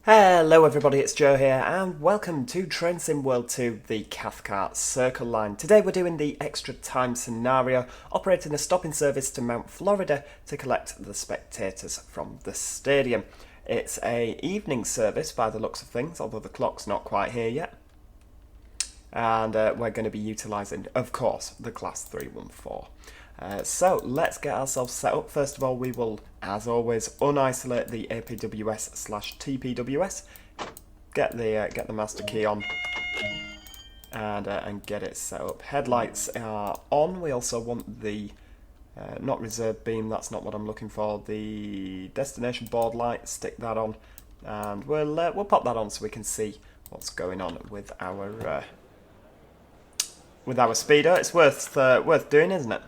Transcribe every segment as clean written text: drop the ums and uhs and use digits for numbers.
Hello everybody, it's Joe here and welcome to Train Sim World 2, the Cathcart Circle line. Today we're doing the extra time scenario, operating a stopping service to Mount Florida to collect the spectators from the stadium. It's a evening service by the looks of things, although the clock's not quite here yet. And we're going to be utilising, of course, the Class 314. So let's get ourselves set up. First of all, we will, as always, unisolate the APWS/TPWS, get the master key on, and get it set up. Headlights are on. We also want the not reserve beam. That's not what I'm looking for. The destination board light. Stick that on, and we'll pop that on so we can see what's going on with our speeder. It's worth doing, isn't it?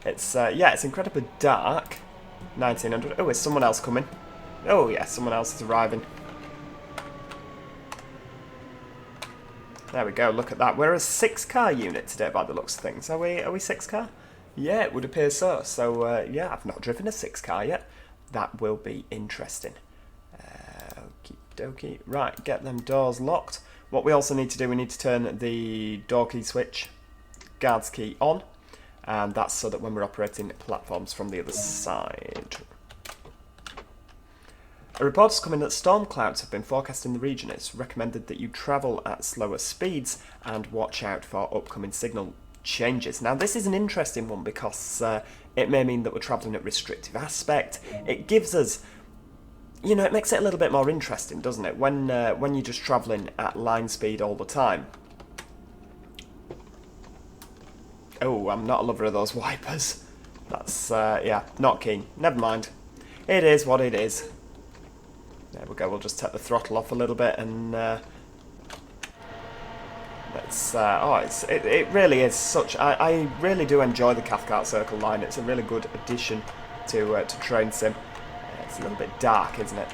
It's it's incredibly dark. 1900. Oh, is someone else coming? Oh yeah, someone else is arriving. There we go. Look at that. We're a 6-car unit today, by the looks of things. Are we 6-car? Yeah, it would appear so. So yeah, I've not driven a 6-car yet. That will be interesting. Okie dokie. Right, get them doors locked. What we also need to do, we need to turn the door key switch, guards key on. And that's so that when we're operating platforms from the other side. A report has come in that storm clouds have been forecast in the region. It's recommended that you travel at slower speeds and watch out for upcoming signal changes. Now this is an interesting one because it may mean that we're travelling at restrictive aspect. It gives us, you know, it makes it a little bit more interesting, doesn't it? When you're just travelling at line speed all the time. Oh, I'm not a lover of those wipers. That's, yeah, not keen. Never mind. It is what it is. There we go, we'll just take the throttle off a little bit and, let's, it really is such, I really do enjoy the Cathcart Circle line. It's a really good addition to Train Sim. It's a little bit dark, isn't it?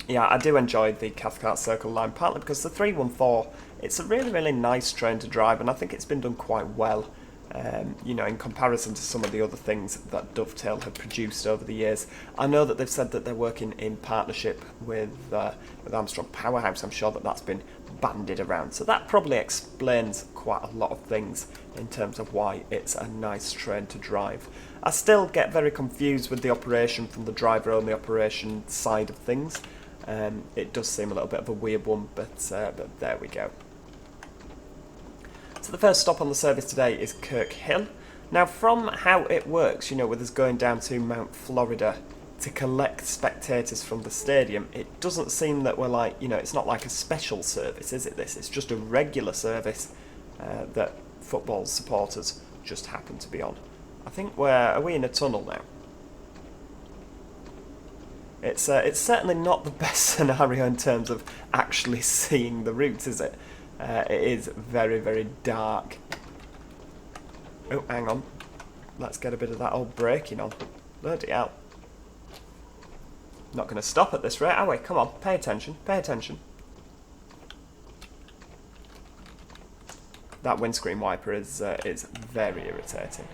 Yeah, I do enjoy the Cathcart Circle line, partly because the 314, it's a really, really nice train to drive, and I think it's been done quite well, you know, in comparison to some of the other things that Dovetail have produced over the years. I know that they've said that they're working in partnership with Armstrong Powerhouse. I'm sure that that's been bandied around, so that probably explains quite a lot of things in terms of why it's a nice train to drive. I still get very confused with the operation from the driver-only operation side of things. It does seem a little bit of a weird one, but there we go. So the first stop on the service today is Crosshill. Now from how it works, you know, with us going down to Mount Florida to collect spectators from the stadium, it doesn't seem that we're like, you know, it's not like a special service, is it this? It's just a regular service that football supporters just happen to be on. I think are we in a tunnel now? It's certainly not the best scenario in terms of actually seeing the route, is it? It is very, very dark. Oh, hang on. Let's get a bit of that old braking on. Bloody hell. Not going to stop at this rate, are we? Come on, pay attention, pay attention. That windscreen wiper is very irritating.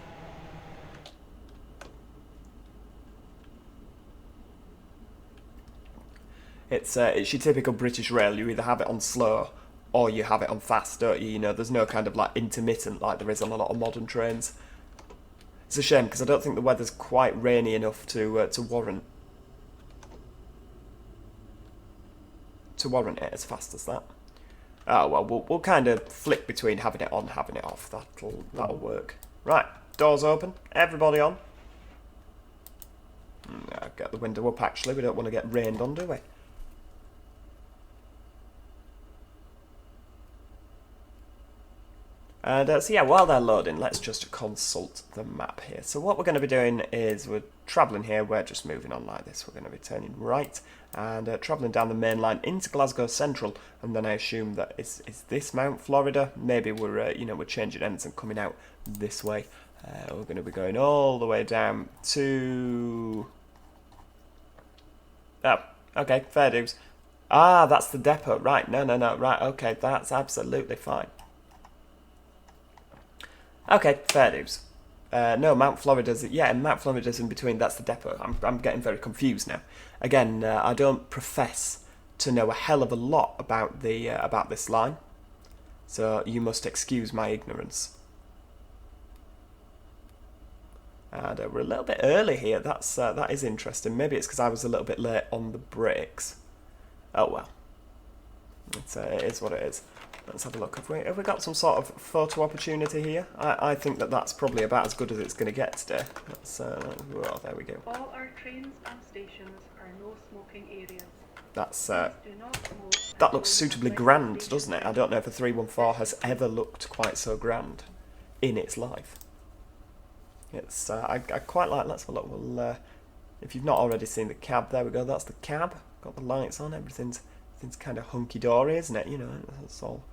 It's your typical British rail. You either have it on slow or you have it on fast, don't you? You know, there's no kind of like intermittent like there is on a lot of modern trains. It's a shame because I don't think the weather's quite rainy enough to warrant it as fast as that. Oh well, we'll kind of flick between having it on, having it off. That'll work. Right, doors open. Everybody on. Get the window up. Actually, we don't want to get rained on, do we? And so yeah, while they're loading, let's just consult the map here. So what we're going to be doing is we're travelling here, we're just moving on like this. We're going to be turning right and travelling down the main line into Glasgow Central, and then I assume that is this Mount Florida? Maybe we're you know, we're changing ends and coming out this way. We're going to be going all the way down to... Oh, okay, fair dues. Ah, that's the depot. Right, no, right, okay, that's absolutely fine. Okay, fair dues. No, Mount Florida's... Yeah, Mount Florida's in between. That's the depot. I'm getting very confused now. Again, I don't profess to know a hell of a lot about this line, so you must excuse my ignorance. And we're a little bit early here. That is interesting. Maybe it's because I was a little bit late on the brakes. Oh well. It is what it is. Let's have a look. Have we got some sort of photo opportunity here? I think that's probably about as good as it's going to get today. Well, there we go. All our trains and stations are no smoking areas. That looks suitably grand, doesn't it? I don't know if a 314 has ever looked quite so grand in its life. It's I quite like. Let's have a look. Well, if you've not already seen the cab, there we go. That's the cab. Got the lights on. Everything's kind of hunky dory, isn't it? You know, it's all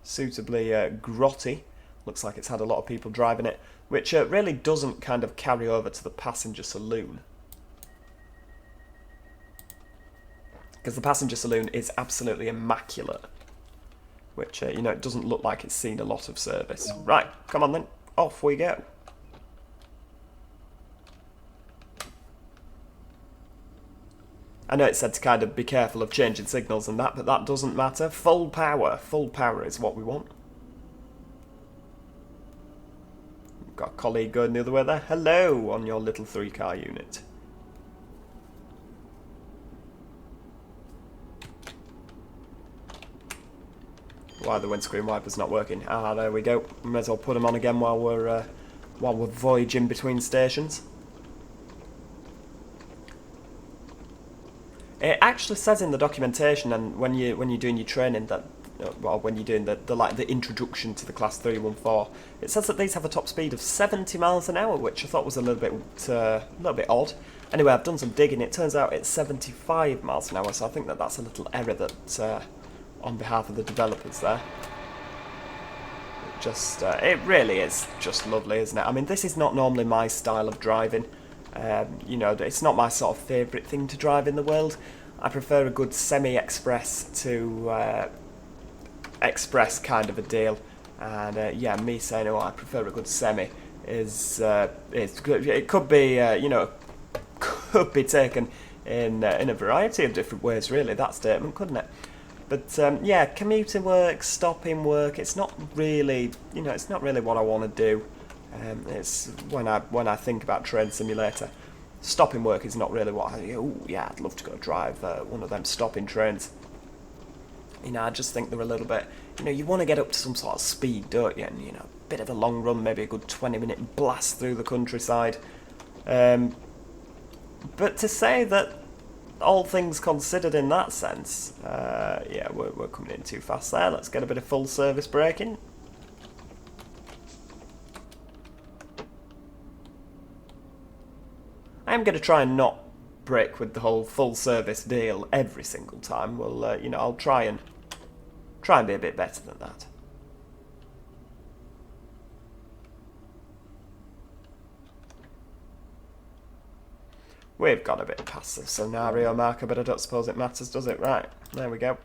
suitably grotty. Looks like it's had a lot of people driving it, which really doesn't kind of carry over to the passenger saloon, because the passenger saloon is absolutely immaculate. Which you know, it doesn't look like it's seen a lot of service. Right, come on then, off we go. I know it said to kind of be careful of changing signals and that, but that doesn't matter. Full power is what we want. We've got a colleague going the other way there. Hello on your little 3-car unit. Why are the windscreen wipers not working? Ah, there we go. We may as well put them on again while we're voyaging between stations. It actually says in the documentation, and when you're doing your training, that when you're doing the introduction to the Class 314, it says that these have a top speed of 70 miles an hour, which I thought was a little bit odd. Anyway, I've done some digging. It turns out it's 75 miles an hour, so I think that's a little error that on behalf of the developers there. It really is just lovely, isn't it? I mean, this is not normally my style of driving. You know, it's not my sort of favourite thing to drive in the world. I prefer a good semi-express to express kind of a deal. And yeah, me saying, oh, I prefer a good semi is good. It could be, you know, could be taken in a variety of different ways, really, that statement, couldn't it? But yeah, commuting work, stopping work, it's not really, you know, it's not really what I want to do. It's when I think about Train Simulator, stopping work is not really what I'd love to go drive one of them stopping trains. You know, I just think they're a little bit, you know, you want to get up to some sort of speed, don't you? And, you know, a bit of a long run, maybe a good 20-minute blast through the countryside. But to say that all things considered in that sense, yeah, we're coming in too fast there. Let's get a bit of full service braking. I'm going to try and not brake with the whole full service deal every single time. Well, you know, I'll try and be a bit better than that. We've got a bit past the scenario marker, but I don't suppose it matters, does it? Right, there we go.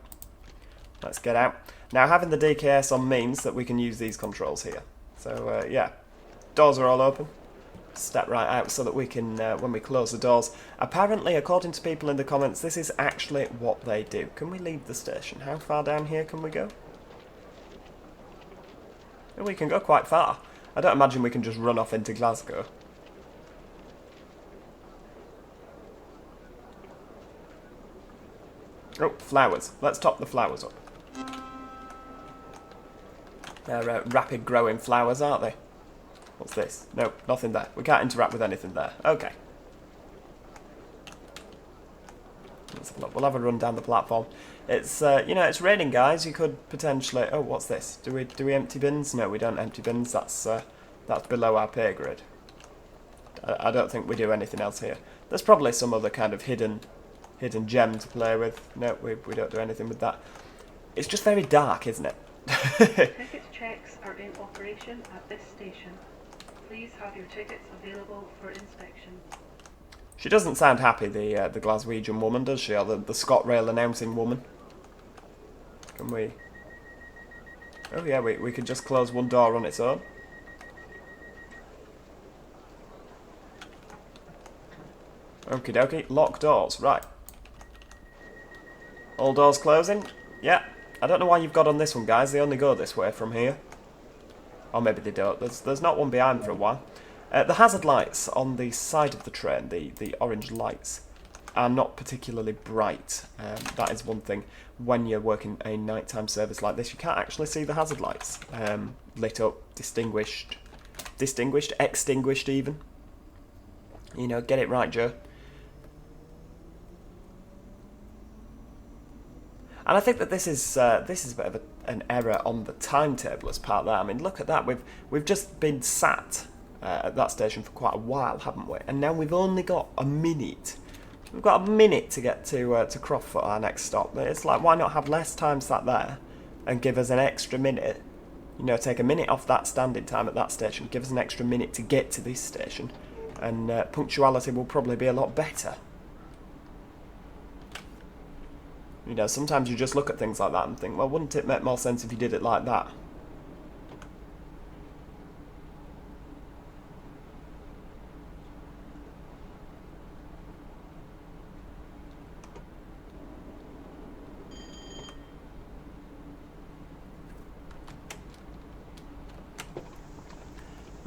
Let's get out. Now, having the DKS on means that we can use these controls here. So, yeah, doors are all open. Step right out so that we can, when we close the doors. Apparently, according to people in the comments, this is actually what they do. Can we leave the station? How far down here can we go? We can go quite far. I don't imagine we can just run off into Glasgow. Oh, flowers. Let's top the flowers up. They're rapid growing flowers, aren't they? What's this? No, nothing there. We can't interact with anything there. Okay. Let's have a look. We'll have a run down the platform. It's, you know, it's raining, guys. You could potentially... Oh, what's this? Do we empty bins? No, we don't empty bins. That's below our pay grade. I don't think we do anything else here. There's probably some other kind of hidden gem to play with. No, we don't do anything with that. It's just very dark, isn't it? Ticket checks are in operation at this station. Please have your tickets available for inspection. She doesn't sound happy, the Glaswegian woman, does she? Or the ScotRail announcing woman. Can we... Oh yeah, we could just close one door on its own. Okie dokie. Lock doors. Right. All doors closing. Yeah. I don't know why you've got on this one, guys. They only go this way from here. Or maybe they don't. There's not one behind for a while. The hazard lights on the side of the train, the orange lights, are not particularly bright. That is one thing. When you're working a nighttime service like this, you can't actually see the hazard lights lit up, distinguished, extinguished even. You know, get it right, Joe. And I think that this is a bit of an error on the timetable as part of that. I mean, look at that. We've just been sat at that station for quite a while, haven't we? And now we've only got a minute. We've got a minute to get to Crosshill, our next stop. It's like, why not have less time sat there and give us an extra minute? You know, take a minute off that standing time at that station, give us an extra minute to get to this station, and punctuality will probably be a lot better. You know, sometimes you just look at things like that and think, well, wouldn't it make more sense if you did it like that?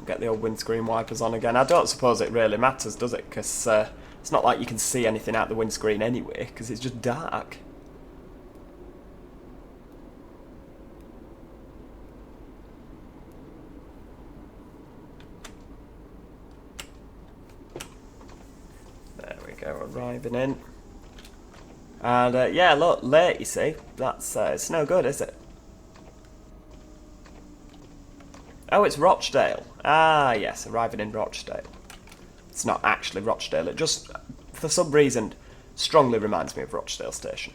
Get the old windscreen wipers on again. I don't suppose it really matters, does it? Because it's not like you can see anything out the windscreen anyway, because it's just dark. There we go, arriving in. And yeah, look, late, you see. That's it's no good, is it? Oh, it's Rochdale. Ah, yes, arriving in Rochdale. It's not actually Rochdale. It just, for some reason, strongly reminds me of Rochdale Station.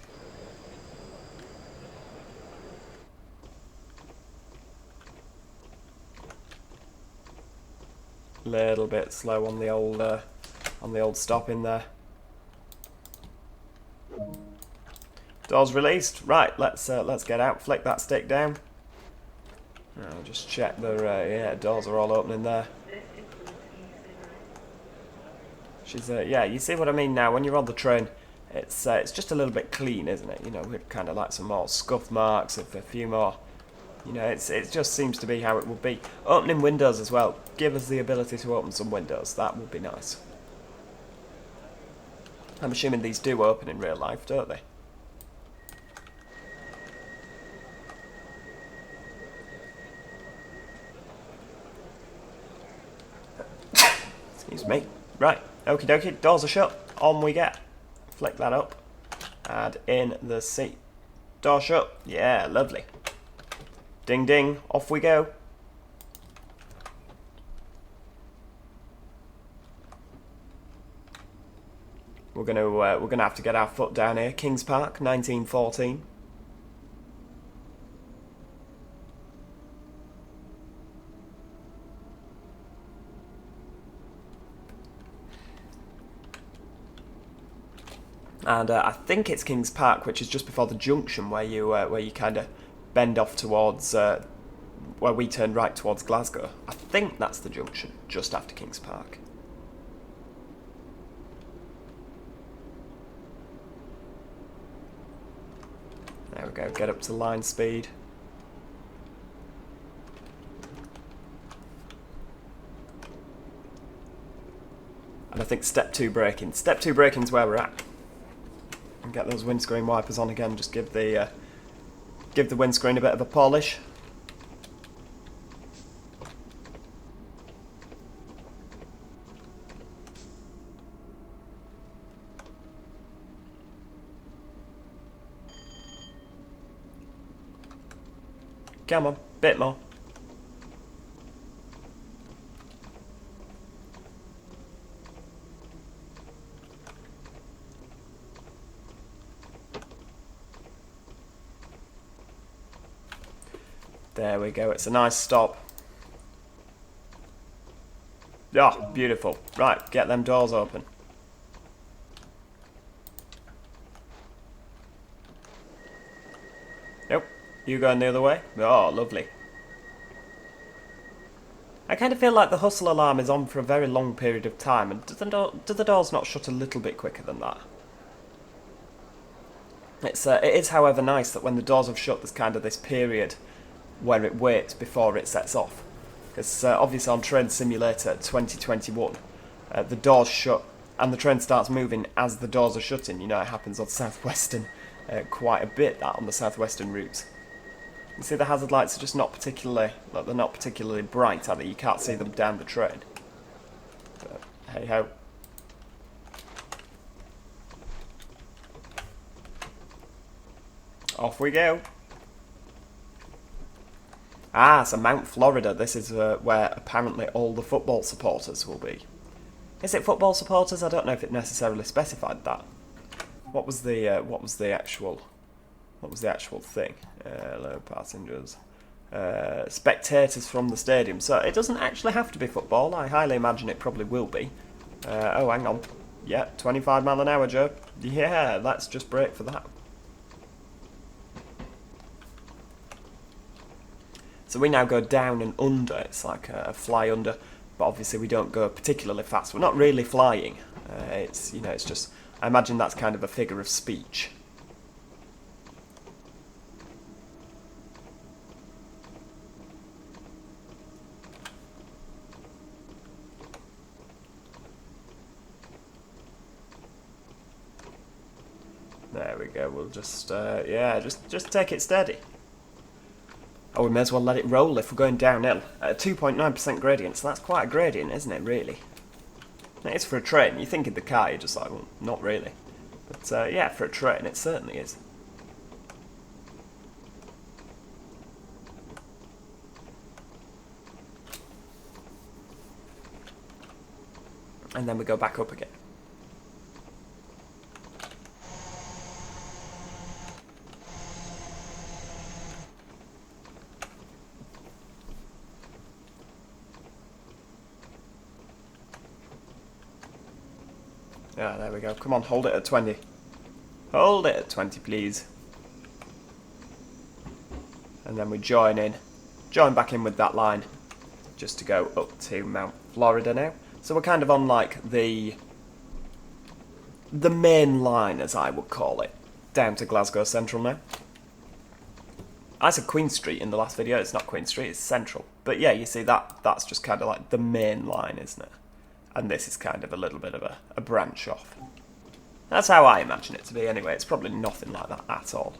Little bit slow on the old stop in there. Doors released. Right, let's get out. Flick that stick down. I'll just check the yeah, doors are all opening there. She's yeah, you see what I mean now. When you're on the train, it's just a little bit clean, isn't it? You know, we'd kind of like some more scuff marks, a few more. You know, it just seems to be how it would be. Opening windows as well. Give us the ability to open some windows. That would be nice. I'm assuming these do open in real life, don't they? Excuse me. Right, okie dokie, doors are shut. On we get. Flick that up. Add in the seat. Door shut. Yeah, lovely. Ding ding, off we go. We're gonna have to get our foot down here. Kings Park, 1914. And I think it's Kings Park, which is just before the junction, where you kind of bend off towards where we turn right towards Glasgow. I think that's the junction, just after Kings Park. There we go, get up to line speed. And I think step 2 braking. Step 2 braking's where we're at. And get those windscreen wipers on again, just give the windscreen a bit of a polish. Come on, bit more. There we go, it's a nice stop. Oh, beautiful. Right, get them doors open. Nope, you going the other way? Oh, lovely. I kind of feel like the hustle alarm is on for a very long period of time, and do the doors not shut a little bit quicker than that? It is, however, nice that when the doors have shut, there's kind of this period where it waits before it sets off. Because obviously on Train Simulator 2021, the doors shut and the train starts moving as the doors are shutting. You know, it happens on Southwestern quite a bit, that on the Southwestern routes. You see the hazard lights are just not particularly, like, they're not particularly bright, are they? You can't see them down the train. But hey ho. Off we go. Ah, so Mount Florida. This is where apparently all the football supporters will be. Is it football supporters? I don't know if it necessarily specified that. What was the actual thing? Hello, passengers. Spectators from the stadium. So it doesn't actually have to be football. I highly imagine it probably will be. Oh, hang on. Yeah, 25 mile an hour, Joe. Yeah, let's just brake for that. So we now go down and under. It's like a fly under, but obviously we don't go particularly fast. We're not really flying. It's just. I imagine that's kind of a figure of speech. There we go. We'll just just take it steady. Oh, we may as well let it roll if we're going downhill. At a 2.9% gradient, so that's quite a gradient, isn't it, really? It is for a train. You think in the car, you're just like, well, not really. But yeah, for a train, it certainly is. And then we go back up again. Ah, there we go. Come on, hold it at 20. Hold it at 20, please. And then we join in. Join back in with that line. Just to go up to Mount Florida now. So we're kind of on, like, the main line, as I would call it. Down to Glasgow Central now. I said Queen Street in the last video. It's not Queen Street, it's Central. But yeah, you see, that's just kind of like the main line, isn't it? And this is kind of a little bit of a branch off. That's how I imagine it to be anyway. It's probably nothing like that at all.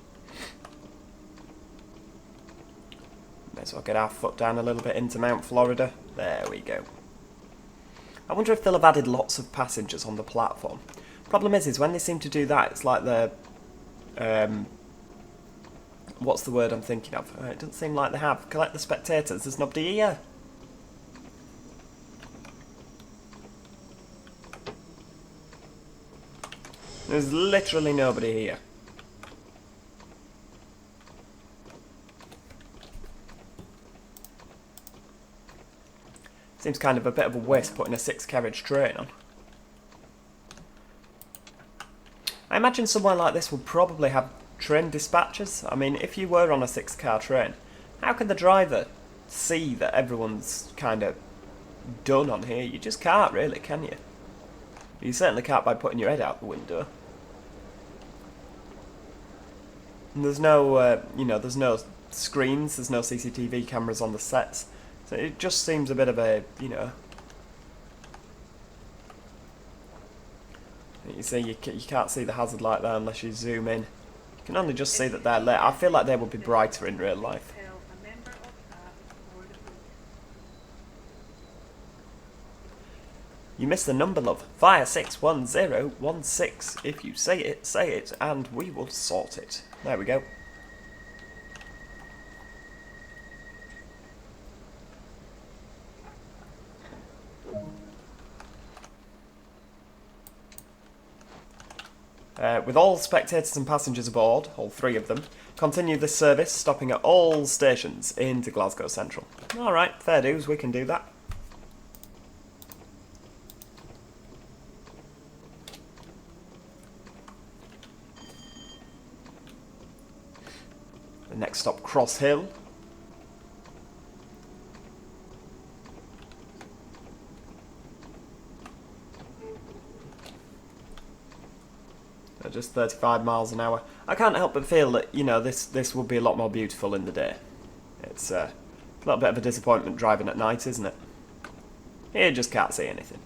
May as well get our foot down a little bit into Mount Florida. There we go. I wonder if they'll have added lots of passengers on the platform. Problem is when they seem to do that, it's like they're... what's the word I'm thinking of? It doesn't seem like they have. Collect the spectators. There's nobody here. There's literally nobody here. Seems kind of a bit of a waste putting a 6-carriage train on. I imagine somewhere like this would probably have train dispatchers. I mean, if you were on a 6-car train, how can the driver see that everyone's kind of done on here? You just can't really, can you? You certainly can't by putting your head out the window. And there's no, there's no screens, there's no CCTV cameras on the sets. So it just seems a bit of a, you see, you can't see the hazard light there unless you zoom in. You can only just see that they're lit. I feel like they would be brighter in real life. You missed the number, love. Fire 61016. If you say it, and we will sort it. There we go. With all spectators and passengers aboard, all 3 of them, continue this service, stopping at all stations into Glasgow Central. Alright, fair dues, we can do that. The next stop, Crosshill. At just 35 miles an hour. I can't help but feel that, you know, this would be a lot more beautiful in the day. It's a little bit of a disappointment driving at night, isn't it? You just can't see anything.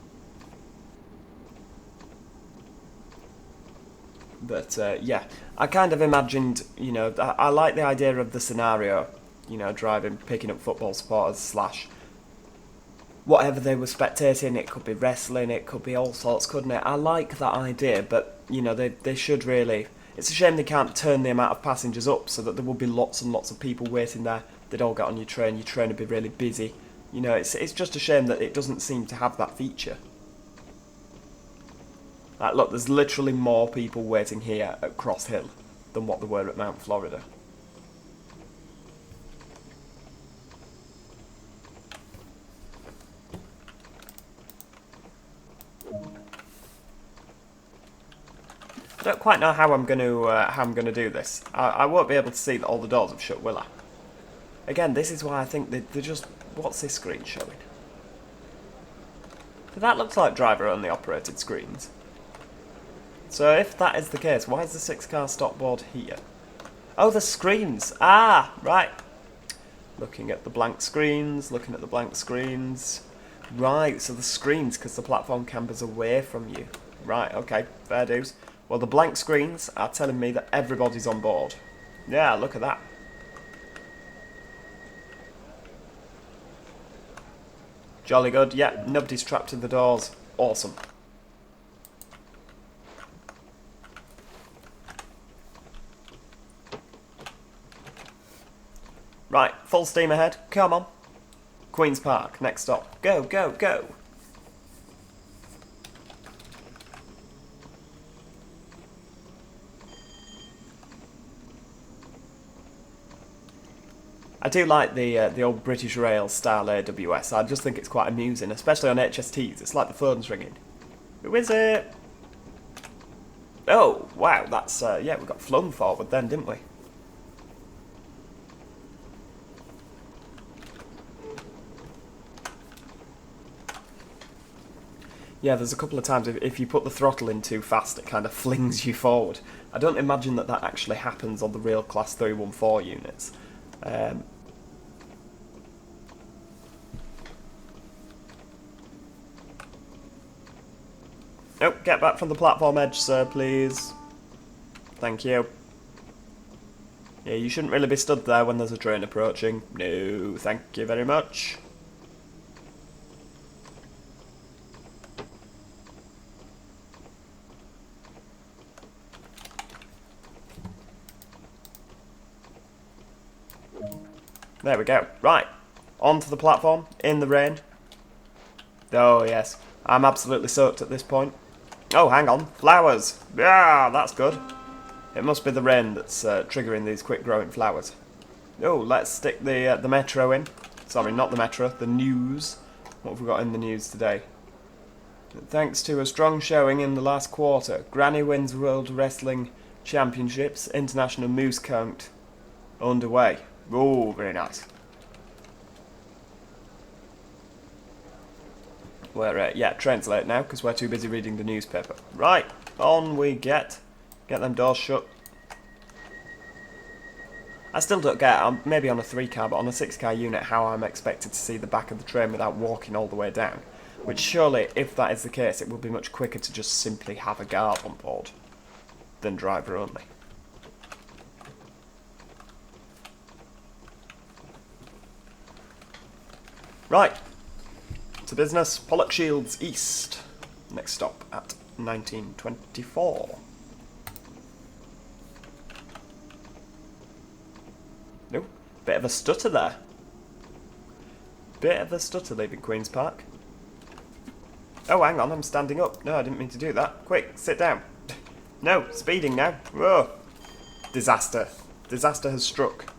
But, yeah, I kind of imagined, you know, I like the idea of the scenario, you know, picking up football supporters / whatever they were spectating. It could be wrestling, it could be all sorts, couldn't it? I like that idea, but, you know, they should really... It's a shame they can't turn the amount of passengers up so that there would be lots and lots of people waiting there. They'd all get on your train would be really busy. You know, it's just a shame that it doesn't seem to have that feature. Like, look, there's literally more people waiting here at Crosshill than what there were at Mount Florida. I don't quite know how I'm going to do this. I won't be able to see that all the doors have shut, will I? Again, this is why I think they're just... What's this screen showing? So that looks like driver-only operated screens. So if that is the case, why is the 6-car stop board here? Oh, the screens! Ah, right. Looking at the blank screens, Right, so the screens, because the platform camber's away from you. Right, okay, fair dues. Well, the blank screens are telling me that everybody's on board. Yeah, look at that. Jolly good. Yeah, nobody's trapped in the doors. Awesome. Right, full steam ahead. Come on. Queen's Park, next stop. Go, go, go. I do like the old British Rail style AWS. I just think it's quite amusing, especially on HSTs. It's like the phone's ringing. Who is it? Oh, wow, that's, yeah, we got flung forward then, didn't we? Yeah, there's a couple of times if you put the throttle in too fast, it kind of flings you forward. I don't imagine that actually happens on the real Class 314 units. Oh, get back from the platform edge, sir, please. Thank you. Yeah, you shouldn't really be stood there when there's a train approaching. No, thank you very much. There we go. Right. Onto the platform, in the rain. Oh, yes. I'm absolutely soaked at this point. Oh, hang on. Flowers. Yeah, that's good. It must be the rain that's triggering these quick-growing flowers. Oh, let's stick the metro in. Sorry, not the metro, the news. What have we got in the news today? Thanks to a strong showing in the last quarter, Granny wins World Wrestling Championships, International Moose Count underway. Oh, very nice. We're, yeah, train's late now because we're too busy reading the newspaper. Right, on we get. Get them doors shut. I still don't get, maybe on a 3-car, but on a 6-car unit, how I'm expected to see the back of the train without walking all the way down. Which surely, if that is the case, it will be much quicker to just simply have a guard on board than driver only. Right, to business, Pollock Shields East. Next stop at 1924. No, bit of a stutter there. Bit of a stutter leaving Queen's Park. Oh, hang on, I'm standing up. No, I didn't mean to do that. Quick, sit down. No, speeding now. Whoa. Disaster. Disaster has struck.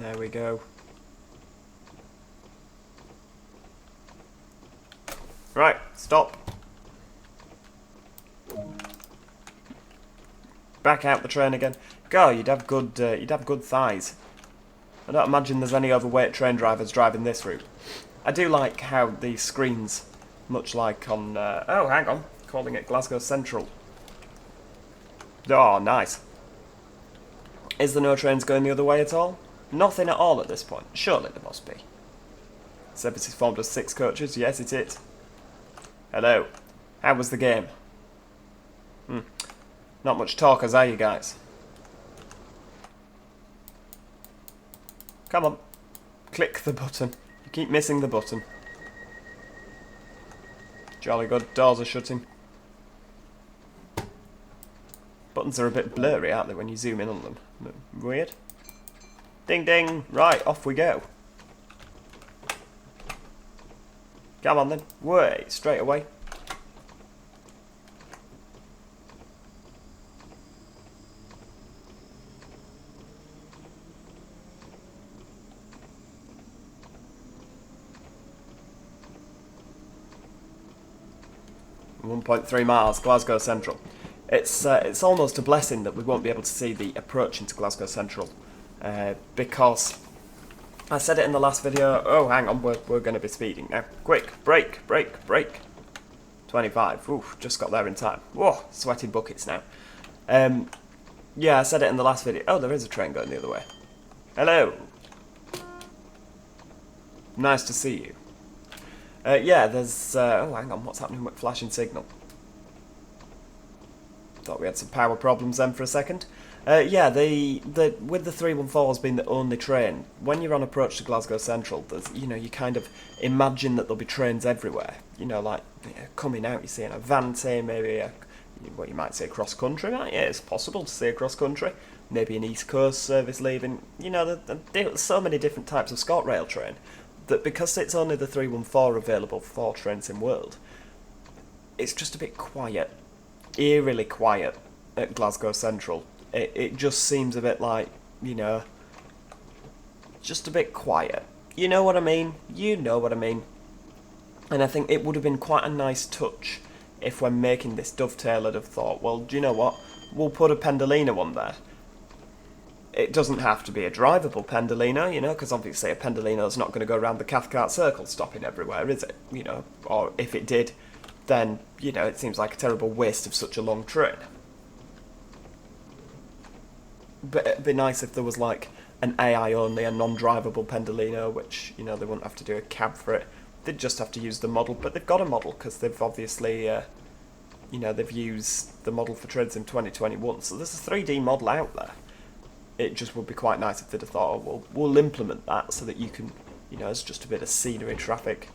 There we go. Right, stop. Back out the train again. God, you'd have good thighs. I don't imagine there's any overweight train drivers driving this route. I do like how the screens, much like on... oh, hang on. Calling it Glasgow Central. Oh, nice. Is there no trains going the other way at all? Nothing at all at this point. Surely there must be. Service is formed of 6 coaches. Yes, it is. Hello. How was the game? Not much talkers, are you guys? Come on. Click the button. You keep missing the button. Jolly good. Doors are shutting. Buttons are a bit blurry, aren't they, when you zoom in on them? Weird. Ding ding. Right, off we go. Come on then. Wait, straight away. .3 miles, Glasgow Central. It's almost a blessing that we won't be able to see the approach into Glasgow Central, because I said it in the last video. Oh, hang on, we're going to be speeding now. Quick, brake, brake, brake. 25. Oof, just got there in time. Whoa, sweating buckets now. Yeah, I said it in the last video. Oh, there is a train going the other way. Hello. Nice to see you. Yeah, there's... oh, hang on, what's happening with flashing signal? Thought we had some power problems then for a second. Yeah, with the 314s being the only train, when you're on approach to Glasgow Central, there's, you know, you kind of imagine that there'll be trains everywhere. You know, like, coming out, you're seeing a Vante, maybe what you might say cross-country, right? Yeah, it's possible to see a cross-country. Maybe an East Coast service leaving. You know, there's so many different types of ScotRail train that because it's only the 314 available for trains in world, it's just a bit quiet, eerily quiet at Glasgow Central. It just seems a bit like, you know, just a bit quiet. You know what I mean? You know what I mean. And I think it would have been quite a nice touch if when making this dovetail I'd have thought, well, do you know what? We'll put a Pendolino on there. It doesn't have to be a drivable Pendolino, you know, because obviously a Pendolino's not going to go around the Cathcart Circle stopping everywhere, is it? You know, or if it did, then, you know, it seems like a terrible waste of such a long train. But it'd be nice if there was, like, an AI only, a non-drivable Pendolino, which, you know, they wouldn't have to do a cab for it. They'd just have to use the model, but they've got a model, because they've obviously, you know, they've used the model for trains in 2021, so there's a 3D model out there. It just would be quite nice if they'd have thought, oh, well, we'll implement that so that you can, you know, it's just a bit of scenery traffic.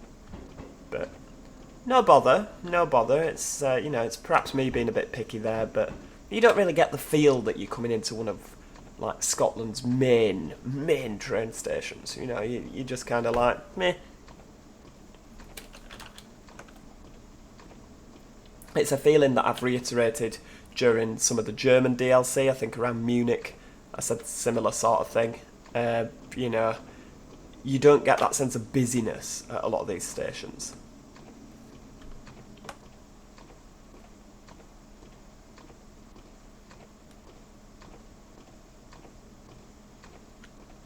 But no bother, no bother. It's, you know, it's perhaps me being a bit picky there, but you don't really get the feel that you're coming into one of, like, Scotland's main train stations. You know, you're just kind of like, meh. It's a feeling that I've reiterated during some of the German DLC, I think around Munich. I said a similar sort of thing. You know, you don't get that sense of busyness at a lot of these stations.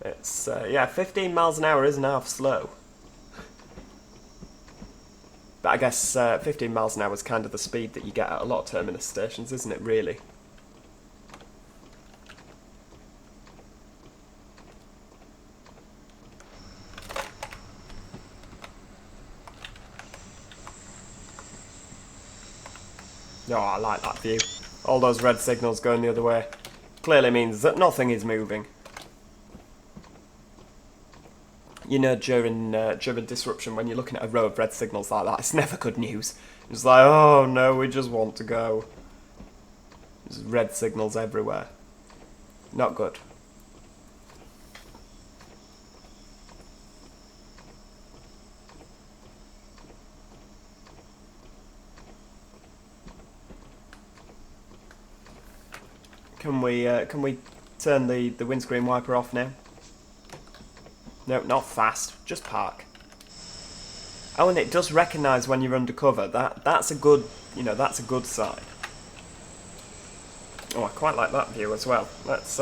It's, yeah, 15 miles an hour isn't half slow. But I guess 15 miles an hour is kind of the speed that you get at a lot of terminus stations, isn't it, really? Oh, I like that view. All those red signals going the other way. Clearly means that nothing is moving. You know, during disruption, when you're looking at a row of red signals like that, it's never good news. It's like, oh no, we just want to go. There's red signals everywhere. Not good. Can we turn the windscreen wiper off now? No, not fast. Just park. Oh, and it does recognise when you're undercover. That's a good, you know, that's a good sign. Oh, I quite like that view as well. Let's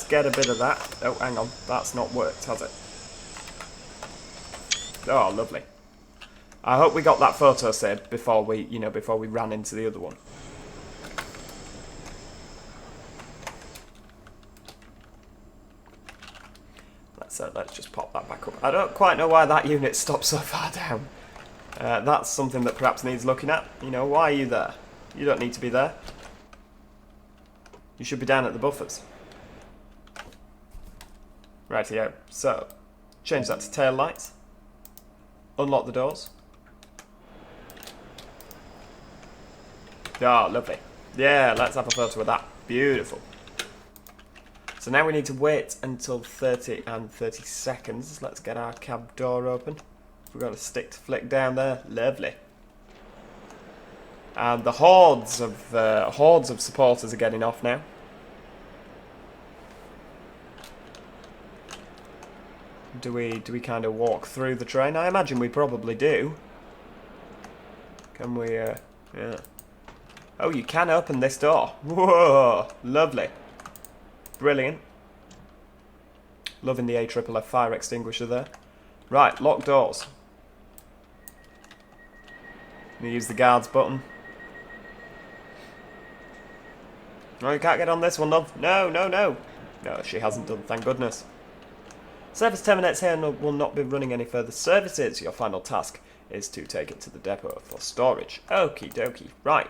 get a bit of that. Oh, hang on, that's not worked, has it? Oh, lovely. I hope we got that photo saved before we, you know, before we ran into the other one. Let's just pop that back up. I don't quite know why that unit stopped so far down. That's something that perhaps needs looking at. You know, why are you there? You don't need to be there. You should be down at the buffers. Rightio. So, change that to tail lights. Unlock the doors. Ah, lovely. Yeah, let's have a photo of that. Beautiful. So now we need to wait until 30 and 30 seconds. Let's get our cab door open. We've got a stick to flick down there. Lovely. And the hordes of supporters are getting off now. Do we kind of walk through the train? I imagine we probably do. Can we? Yeah. Oh, you can open this door. Whoa, lovely. Brilliant. Loving the AFFF fire extinguisher there. Right, lock doors. We use the guards button. No, you can't get on this one, love. No. No, she hasn't done, thank goodness. Service terminates here and will not be running any further services. Your final task is to take it to the depot for storage. Okie dokie. Right.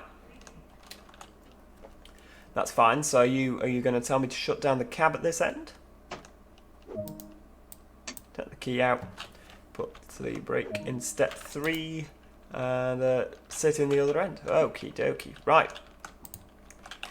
That's fine. So are you going to tell me to shut down the cab at this end? Take the key out. Put the brake in step 3. And sit in the other end. Okie dokie. Right.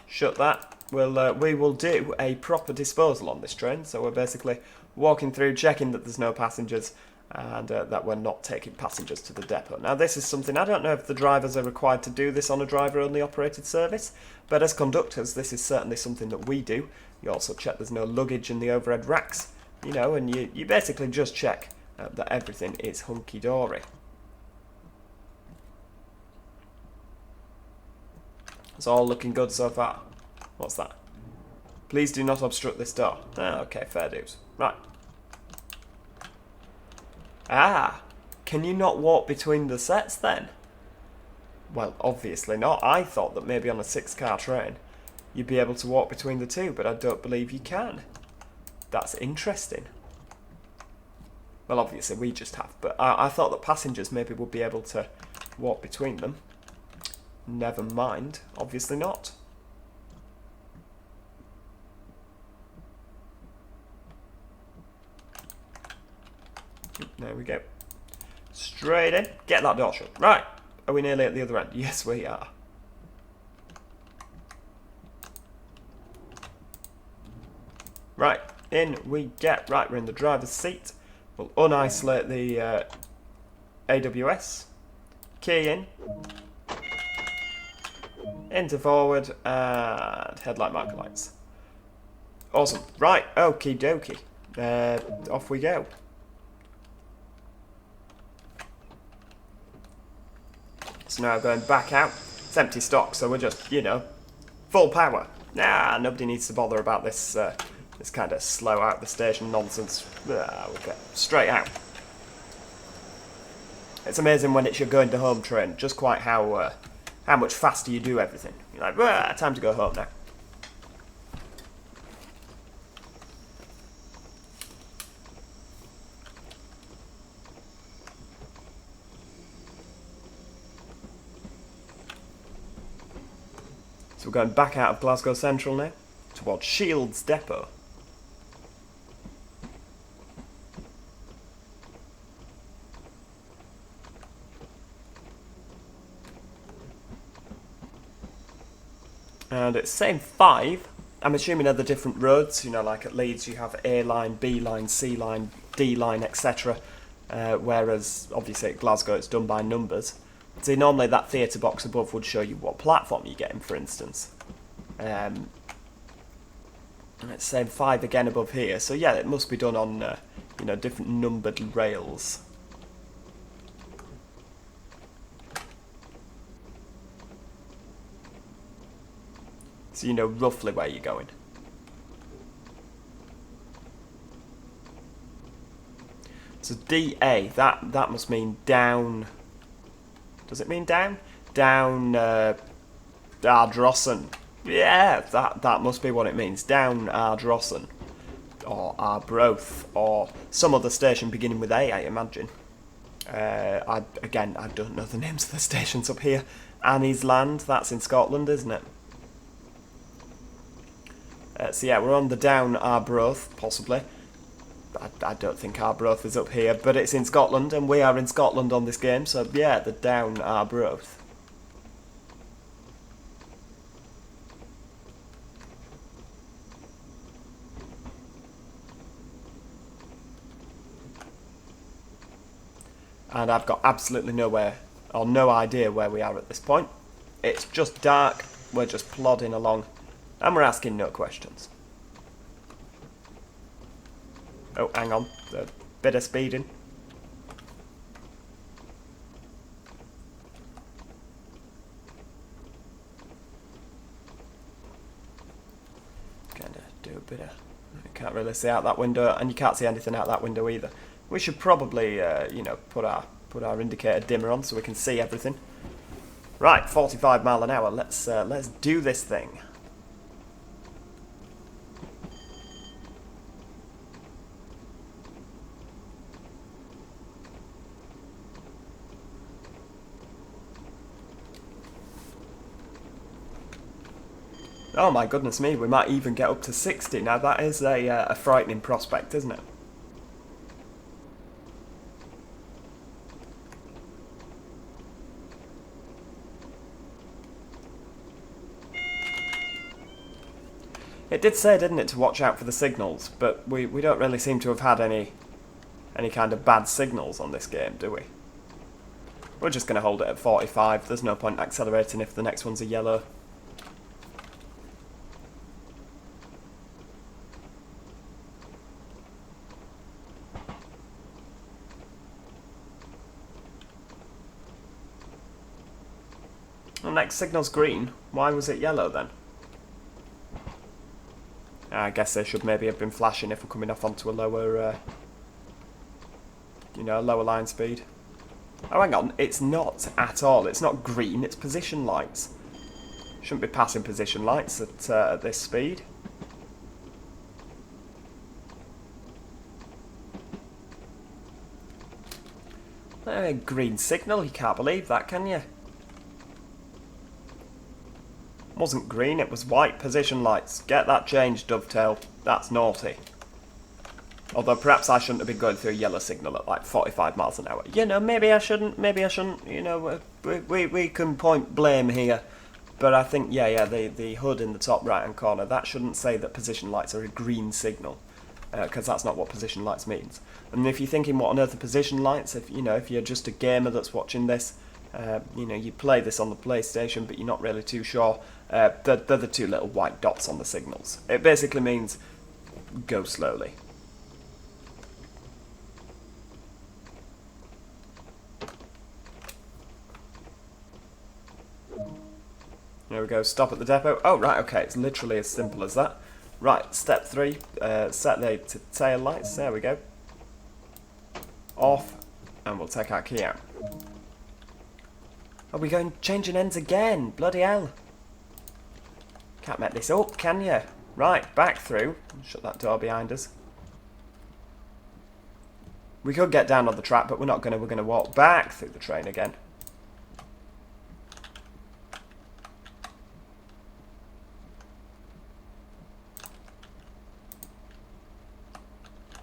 Shut that. We will do a proper disposal on this train. So we're basically walking through, checking that there's no passengers, and that we're not taking passengers to the depot. Now this is something, I don't know if the drivers are required to do this on a driver-only operated service, but as conductors this is certainly something that we do. You also check there's no luggage in the overhead racks, you know, and you basically just check that everything is hunky-dory. It's all looking good so far. What's that? Please do not obstruct this door. Ah, okay, fair dues. Right. Ah, can you not walk between the sets then? Well, obviously not. I thought that maybe on a 6-car train you'd be able to walk between the two, but I don't believe you can. That's interesting. Well, obviously we just have, but I thought that passengers maybe would be able to walk between them. Never mind. Obviously not. There we go. Straight in. Get that door shut. Right. Are we nearly at the other end? Yes, we are. Right. In we get. Right, we're in the driver's seat. We'll unisolate the AWS. Key in. Into forward. And headlight marker lights. Awesome. Right. Okie dokie. Off we go. So now going back out. It's empty stock, so we're just, you know, full power. Nah, nobody needs to bother about this this kind of slow out the station nonsense. We'll get straight out. It's amazing when it's your going to home train, just quite how much faster you do everything. You're like, time to go home now. So we're going back out of Glasgow Central now, towards Shields Depot. And it's same 5. I'm assuming they're the different roads, you know, like at Leeds you have A line, B line, C line, D line, etc. Whereas obviously at Glasgow it's done by numbers. See, normally that theatre box above would show you what platform you're getting, for instance. And it's same 5 again above here, so yeah, it must be done on you know, different numbered rails. So you know roughly where you're going. So DA, that must mean down. Does it mean down? Down Ardrossan. Yeah, that must be what it means. Down Ardrossan. Or Arbroath. Or some other station beginning with A, I imagine. I don't know the names of the stations up here. Annie's Land, that's in Scotland, isn't it? So yeah, we're on the down Arbroath, possibly. I don't think Arbroath is up here, but it's in Scotland, and we are in Scotland on this game, so yeah, the down Arbroath. And I've got absolutely no idea where we are at this point. It's just dark, we're just plodding along, and we're asking no questions. Oh, hang on, a bit of speeding. Kind of do a bit of... You can't really see out that window, and you can't see anything out that window either. We should probably, you know, put our indicator dimmer on so we can see everything. Right, 45 mile an hour. Let's do this thing. Oh my goodness me, we might even get up to 60. Now that is a frightening prospect, isn't it? It did say, didn't it, to watch out for the signals, but we don't really seem to have had any kind of bad signals on this game, do we? We're just going to hold it at 45. There's no point accelerating if the next one's a yellow. The next signal's green. Why was it yellow then? I guess they should maybe have been flashing if we're coming off onto a lower, you know, lower line speed. Oh, hang on. It's not at all. It's not green. It's position lights. Shouldn't be passing position lights at this speed. Green signal. You can't believe that, can you? Wasn't green, it was white position lights. Get that changed, Dovetail. That's naughty. Although perhaps I shouldn't have been going through a yellow signal at like 45 miles an hour. You know, maybe I shouldn't, you know, we can point blame here. But I think, yeah, the HUD in the top right hand corner, that shouldn't say that position lights are a green signal. Because that's not what position lights means. And if you're thinking what on earth are position lights, if you're just a gamer that's watching this, you know, you play this on the PlayStation, but you're not really too sure. They're the two little white dots on the signals. It basically means go slowly. There we go, stop at the depot. Oh, right, okay, it's literally as simple as that. Right, step 3, set the tail lights, there we go. Off, and we'll take our key out. Are we going changing ends again? Bloody hell. Can't make this up, can you? Right, back through. Shut that door behind us. We could get down on the track, but we're not going to. We're going to walk back through the train again.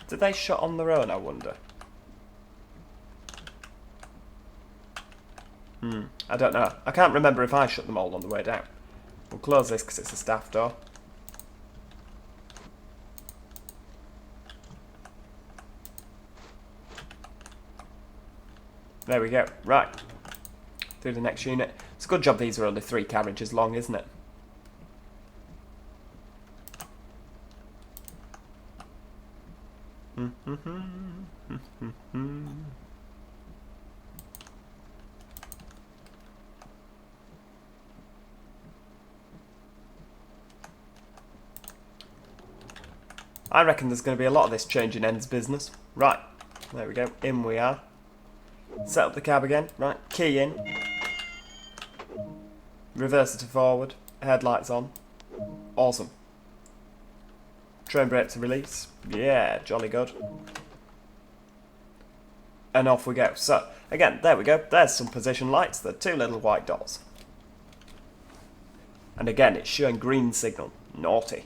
Did they shut on their own, I wonder? I don't know. I can't remember if I shut them all on the way down. We'll close this because it's a staff door. There we go. Right. Through the next unit. It's a good job these are only 3 carriages long, isn't it? I reckon there's going to be a lot of this changing ends business. Right, there we go, in we are. Set up the cab again, right, key in. Reverser to forward, headlights on. Awesome. Train brake to release. Yeah, jolly good. And off we go. So, again, there we go. There's some position lights. The two little white dots. And again, it's showing green signal. Naughty.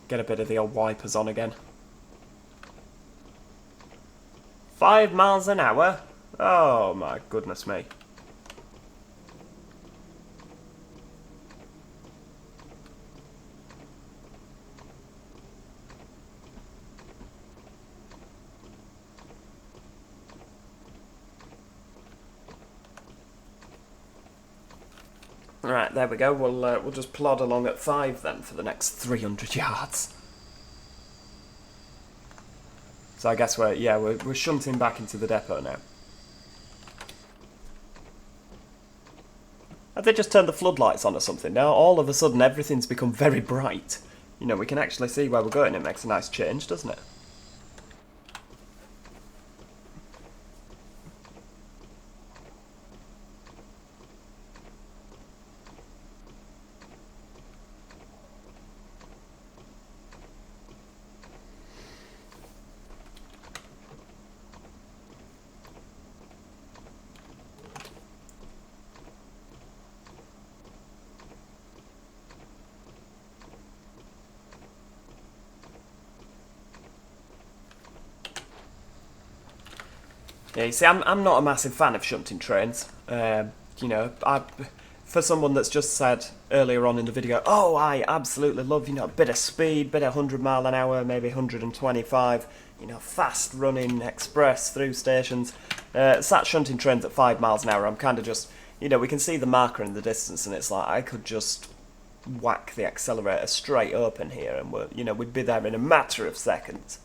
Get a bit of the old wipers on again. 5 miles an hour? Oh my goodness me. Right, there we go. We'll just plod along at 5 then for the next 300 yards. So I guess we're shunting back into the depot now. Have they just turned the floodlights on or something? Now all of a sudden everything's become very bright. You know, we can actually see where we're going. It makes a nice change, doesn't it? Yeah, you see, I'm not a massive fan of shunting trains. You know, for someone that's just said earlier on in the video, oh, I absolutely love, you know, a bit of speed, bit of 100 mile an hour, maybe 125, you know, fast running express through stations. Sat shunting trains at 5 miles an hour, I'm kind of just, you know, we can see the marker in the distance and it's like, I could just whack the accelerator straight open here and we'd be there in a matter of seconds.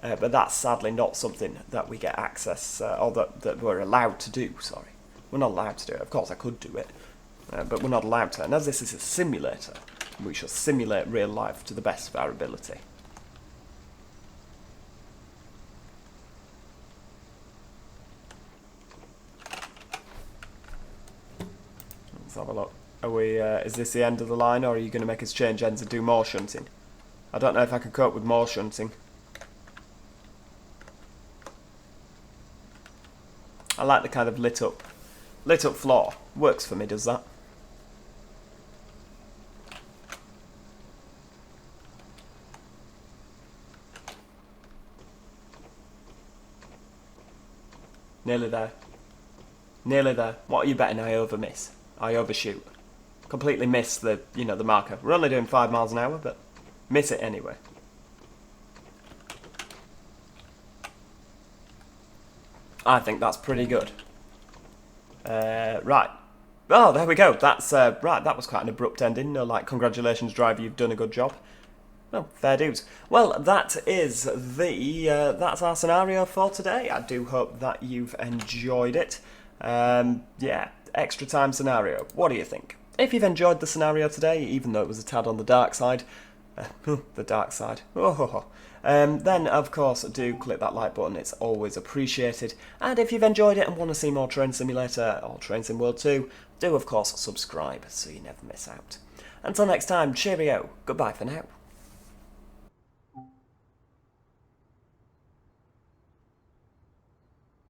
But that's sadly not something that we get access, or that we're allowed to do, sorry. We're not allowed to do it. Of course I could do it, but we're not allowed to. And as this is a simulator, we shall simulate real life to the best of our ability. Let's have a look. Are we, is this the end of the line, or are you going to make us change ends and do more shunting? I don't know if I can cope with more shunting. I like the kind of lit up floor. Works for me, does that? Nearly there. Nearly there. What are you betting I overmiss? I overshoot. Completely miss the marker. We're only doing 5 miles an hour, but miss it anyway. I think that's pretty good. Right. Oh, there we go. That's right. That was quite an abrupt ending. No, like, congratulations, driver, you've done a good job. Well, fair dues. Well, that's our scenario for today. I do hope that you've enjoyed it. Yeah, extra time scenario. What do you think? If you've enjoyed the scenario today, even though it was a tad on the dark side, the dark side. Then, of course, do click that like button. It's always appreciated. And if you've enjoyed it and want to see more Train Simulator or Train Sim World 2, do, of course, subscribe so you never miss out. Until next time, cheerio. Goodbye for now.